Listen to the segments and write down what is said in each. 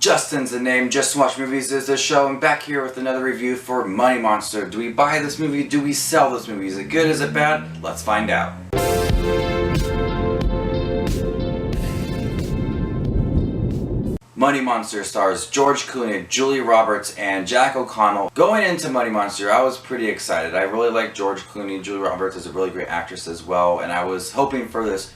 Justin's the name. Just Watch Movies is the show. I'm back here with another review for Money Monster. Do we buy this movie? Do we sell this movie? Is it good? Is it bad? Let's find out. Money Monster stars George Clooney, Julia Roberts, and Jack O'Connell. Going into Money Monster, I was pretty excited. I really like George Clooney. Julia Roberts is a really great actress as well, and I was hoping for this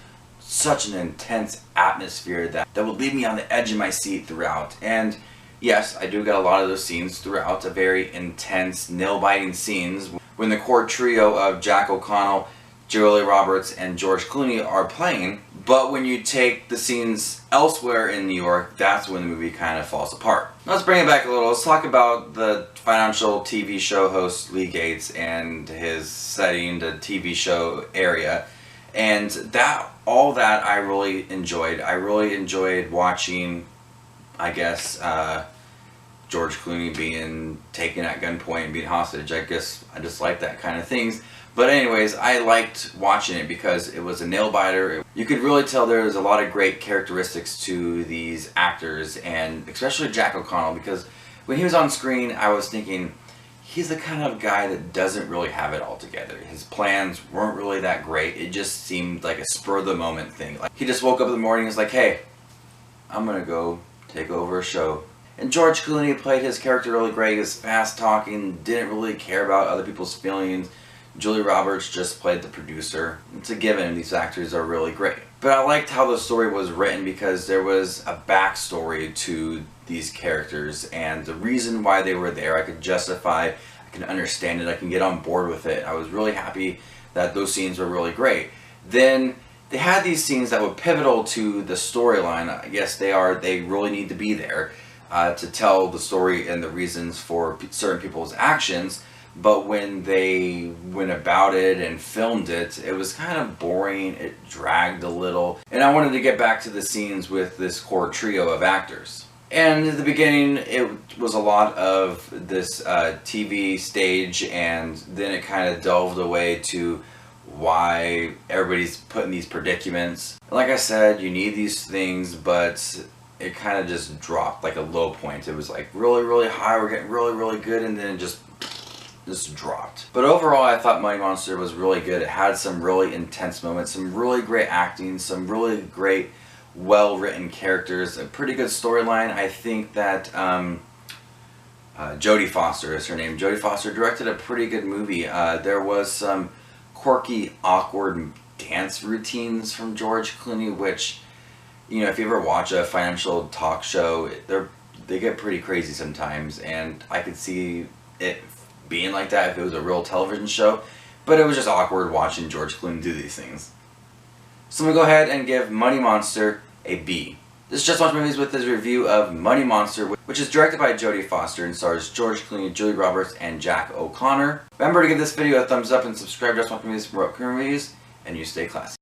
such an intense atmosphere that would leave me on the edge of my seat throughout. And yes, I do get a lot of those scenes throughout, a very intense, nail-biting scenes when the core trio of Jack O'Connell, Julia Roberts, and George Clooney are playing. But when you take the scenes elsewhere in New York, that's when the movie kind of falls apart. Let's bring it back a little. Let's talk about the financial TV show host Lee Gates and his setting, the TV show area. And all that I really enjoyed. I really enjoyed watching, I guess, George Clooney being taken at gunpoint and being hostage. I guess I just like that kind of things. But anyways, I liked watching it because it was a nail biter. You could really tell there was a lot of great characteristics to these actors, and especially Jack O'Connell, because when he was on screen, I was thinking, he's the kind of guy that doesn't really have it all together. His plans weren't really that great. It just seemed like a spur-of-the-moment thing. Like, he just woke up in the morning and was like, hey, I'm gonna go take over a show. And George Clooney played his character really great. He was fast-talking, didn't really care about other people's feelings. Julia Roberts just played the producer. It's a given, these actors are really great. But I liked how the story was written because there was a backstory to these characters, and the reason why they were there I could justify, I can understand it, I can get on board with it. I was really happy that those scenes were really great. Then they had these scenes that were pivotal to the storyline. I guess they really need to be there to tell the story and the reasons for certain people's actions. But when they went about it and filmed it, it was kind of boring, it dragged a little. And I wanted to get back to the scenes with this core trio of actors. And at the beginning, it was a lot of this TV stage, and then it kind of delved away to why everybody's put in these predicaments. Like I said, you need these things, but it kind of just dropped like a low point. It was like really, really high, we're getting really, really good, and then it just dropped. But overall, I thought Money Monster was really good. It had some really intense moments, some really great acting, some really great, well-written characters, a pretty good storyline. I think that Jodie Foster is her name. Jodie Foster directed a pretty good movie. There was some quirky, awkward dance routines from George Clooney, which, you know, if you ever watch a financial talk show, they get pretty crazy sometimes, and I could see it being like that if it was a real television show, but it was just awkward watching George Clooney do these things. So I'm going to go ahead and give Money Monster a B. This is Just Watch Movies with his review of Money Monster, which is directed by Jodie Foster and stars George Clooney, Julia Roberts, and Jack O'Connor. Remember to give this video a thumbs up and subscribe to Just Watch Movies for upcoming reviews, and you stay classy.